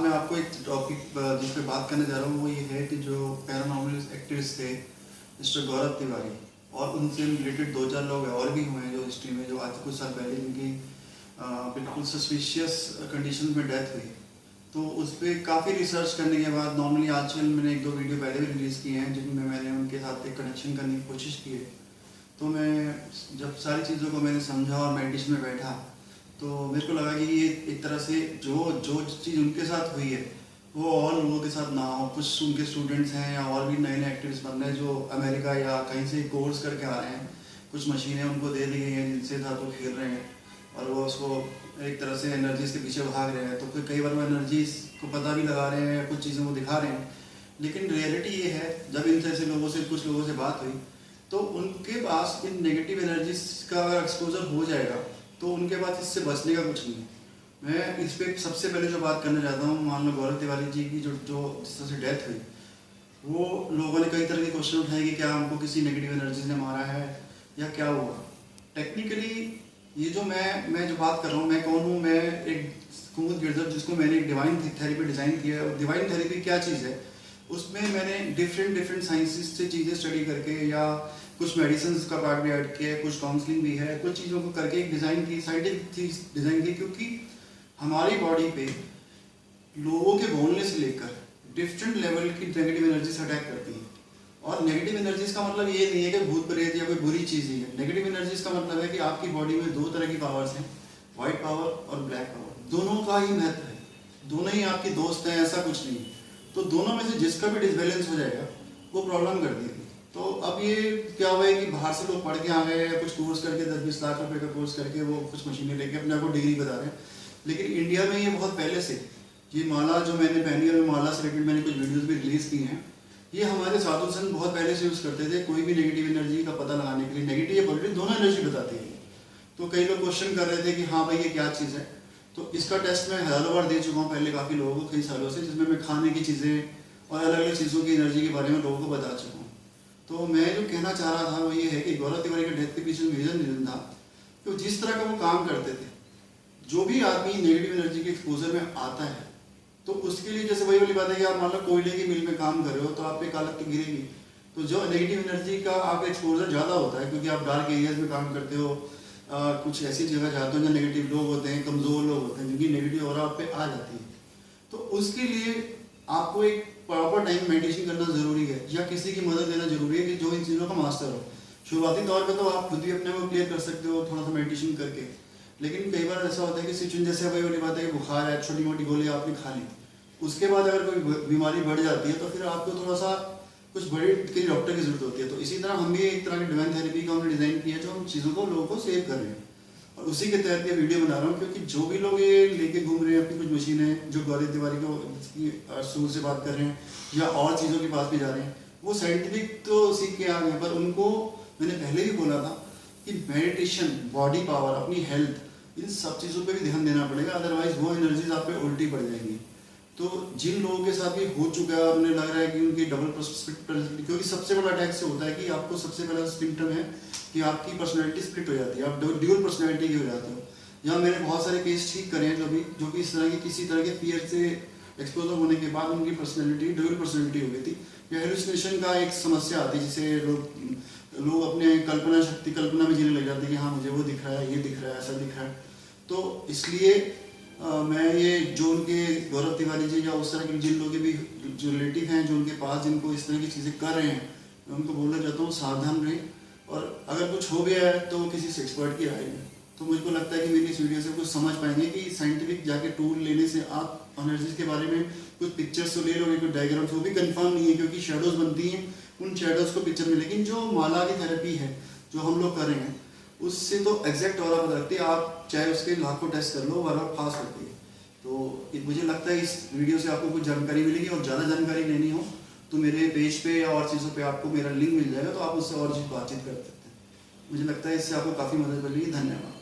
मैं आपको एक टॉपिक जिस पे बात करने जा रहा हूँ वो ये है कि जो पैरानॉर्मल एक्टिविस्ट थे मिस्टर गौरव तिवारी और उनसे रिलेटेड 2-4 लोग और भी हुए हैं जो हिस्ट्री में, जो आज कुछ साल पहले जिनकी बिल्कुल सस्पिशियस कंडीशन में डेथ हुई। तो उस पर काफ़ी रिसर्च करने के बाद नॉर्मली आजकल मैंने 1-2 वीडियो पहले भी रिलीज़ किए हैं जिनमें मैंने उनके साथ एक कनेक्शन करने की कोशिश की है। तो मैं जब सारी चीज़ों को मैंने समझा और मेडिटेशन में बैठा तो मेरे को लगा कि ये एक तरह से जो चीज़ उनके साथ हुई है वो और लोगों के साथ ना हो। कुछ उनके स्टूडेंट्स हैं या और भी नए नए एक्टिविस्ट बन रहे हैं जो अमेरिका या कहीं से कोर्स करके आ रहे हैं, कुछ मशीनें उनको दे दी गई हैं जिनसे साथ वो खेल रहे हैं और वो उसको एक तरह से एनर्जीज के पीछे भाग रहे हैं। तो फिर कई बार वो एनर्जीज को पता भी लगा रहे हैं, कुछ चीज़ों को दिखा रहे हैं, लेकिन रियलिटी ये है जब इन जैसे लोगों से कुछ लोगों से बात हुई तो उनके पास इन नेगेटिव एनर्जीज का अगर एक्सपोजर हो जाएगा तो उनके पास इससे बचने का कुछ नहीं है। मैं इस पर सबसे पहले जो बात करना चाहता हूँ, मान लो गौरव तिवारी जी की जो जिस तरह से डेथ हुई, वो लोगों ने कई तरह के क्वेश्चन उठाए कि क्या हमको किसी नेगेटिव एनर्जीज ने मारा है या क्या हुआ। टेक्निकली ये जो मैं जो बात कर रहा हूँ, मैं कौन हूँ? मैं एक कुमुद गिरधर जिसको मैंने एक डिवाइन थेरेपी डिज़ाइन किया है। डिवाइन थेरेपी क्या चीज़ है, उसमें मैंने डिफरेंट साइंसिस से चीज़ें स्टडी करके या कुछ मेडिसिन का पार्ट भी ऐड किया है, कुछ काउंसलिंग भी है, कुछ चीज़ों को करके एक डिज़ाइन की साइंटिफिक चीज़ डिज़ाइन की, क्योंकि हमारी बॉडी पे लोगों के बोलने से लेकर डिफरेंट लेवल की नेगेटिव एनर्जीज अटैक करती है। और नेगेटिव एनर्जीज का मतलब ये नहीं है कि भूत प्रेत या कोई बुरी चीज़ ही है। नेगेटिव एनर्जीज का मतलब है कि आपकी बॉडी में 2 तरह की पावर्स हैं, व्हाइट पावर और ब्लैक पावर। दोनों का ही महत्व है, दोनों ही आपके दोस्त हैं, ऐसा कुछ नहीं। तो दोनों में से जिसका भी डिसबैलेंस हो जाएगा वो प्रॉब्लम कर देगी। तो अब ये क्या हुआ है कि बाहर से लोग पढ़ के आ गए हैं, कुछ कोर्स करके 10-20 लाख रुपए का कोर्स करके वो कुछ मशीनें लेके अपने आप को डिग्री बता रहे हैं। लेकिन इंडिया में ये बहुत पहले से, ये माला जो मैंने पहनी है, माला से रिलेटेड मैंने कुछ वीडियोस भी रिलीज़ की हैं, ये हमारे साधु संत बहुत पहले से यूज़ करते थे कोई भी नेगेटिव एनर्जी का पता लगाने के लिए। नेगेटिव या पॉजिटिव दोनों एनर्जी बताती है। तो कई लोग क्वेश्चन कर रहे थे कि हाँ भाई ये क्या चीज़ है। तो इसका टेस्ट मैं हज़ारों बार दे चुका हूँ पहले काफ़ी लोगों को, कई सालों से, जिसमें मैं खाने की चीज़ें और अलग अलग चीज़ों की एनर्जी के बारे में लोगों को बता चुका हूँ। तो मैं जो कहना चाह रहा था वो ये है कि गौरव तिवारी के डेथ के पीछे रीज़न था कि जिस तरह का वो काम करते थे, जो भी आदमी नेगेटिव एनर्जी के एक्सपोजर में आता है तो उसके लिए जैसे वही वाली बात है कि आप मान लो कोयले की मिल में काम कर रहे हो तो आप पे कालक तो गिरेगी। तो जो नेगेटिव एनर्जी का आपका एक्सपोजर ज़्यादा होता है क्योंकि आप डार्क एरियाज में काम करते हो, कुछ ऐसी जगह जाते हो जहाँ नेगेटिव लोग होते हैं, कमज़ोर लोग होते हैं, जिनकी नेगेटिव ऑरा आप पे आ जाती है। तो उसके लिए आपको एक प्रॉपर टाइम मेडिटेशन करना ज़रूरी है या किसी की मदद लेना ज़रूरी है कि जो इन चीज़ों का मास्टर हो। शुरुआती तौर पे तो आप खुद भी अपने को क्लियर कर सकते हो थोड़ा सा मेडिटेशन करके, लेकिन कई बार ऐसा होता है कि सिचुएशन जैसे वही वाली बात है कि बुखार है, छोटी मोटी गोली आपने खा ली, उसके बाद अगर कोई बीमारी बढ़ जाती है तो फिर आपको थोड़ा सा कुछ बड़े के डॉक्टर की जरूरत होती है। तो इसी तरह हम भी एक तरह की डिवाइन थेरेपी का हमने डिज़ाइन किया जो हम चीज़ों को लोगों को सेव कर रहे हैं, और उसी के तहत ये वीडियो बना रहा हूँ। क्योंकि जो भी लोग ये लेके घूम रहे हैं अपनी कुछ मशीनें जो गौरव तिवारी को शुरू से बात कर रहे हैं या और चीज़ों के पास भी जा रहे हैं, वो साइंटिफिक तो सीख के आ गए, पर उनको मैंने पहले भी बोला था कि मेडिटेशन, बॉडी पावर, अपनी हेल्थ, इन सब चीज़ों पे भी ध्यान देना पड़ेगा, अदरवाइज वो एनर्जीज आप पे उल्टी पड़ जाएंगी। तो जिन लोगों के साथ भी हो चुका है, उन्हें लग रहा है कि उनकी डबल पर्सनैलिटी, क्योंकि सबसे बड़ा अटैक से होता है कि आपको सबसे पहला सिम्टम है कि आपकी पर्सनैलिटी स्प्लिट हो जाती है, आप ड्यूअल पर्सनैलिटी की हो जाते हो। यहाँ मैंने बहुत सारे केस ठीक करे हैं जो कि इस तरह की किसी तरह के फियर से एक्सपोजर होने के बाद उनकी पर्सनैलिटी ड्यूअल पर्सनैलिटी हो गई थी। या हेलुसिनेशन का एक समस्या आती है जिसे लोग अपने कल्पना में जीने लग जाते हैं कि हाँ मुझे वो दिख रहा है, ये दिख रहा है, ऐसा दिख रहा है। तो इसलिए मैं ये जो उनके गौरव तिवारी जी या उस तरह के जिन लोग भी जो रिलेटिव हैं जो उनके पास जिनको इस तरह की चीज़ें कर रहे हैं, मैं उनको बोलना चाहता हूँ सावधान रहें, और अगर कुछ हो गया है तो किसी से एक्सपर्ट की राय लें। तो मुझको लगता है कि मेरी इस वीडियो से कुछ समझ पाएंगे कि साइंटिफिक जाके टूल लेने से आप एनर्जीज के बारे में कुछ पिक्चर्स तो ले लोगे, कुछ डायग्राम्स, वो भी कंफर्म नहीं है क्योंकि शेडोज बनती हैं, उन शेडोज को पिक्चर में। लेकिन जो माला की थेरेपी है जो हम लोग कर रहे हैं उससे तो एग्जैक्ट ऑरा पता लगती है, आप चाहे उसके लाखों टेस्ट कर लो, बराबर पास होती है। तो मुझे लगता है इस वीडियो से आपको कुछ जानकारी मिलेगी, और ज़्यादा जानकारी लेनी हो तो मेरे पेज पे या और चीज़ों पे आपको मेरा लिंक मिल जाएगा, तो आप उससे और चीज़ बातचीत कर सकते हैं। मुझे लगता है इससे आपको काफ़ी मदद मिलेगी। धन्यवाद।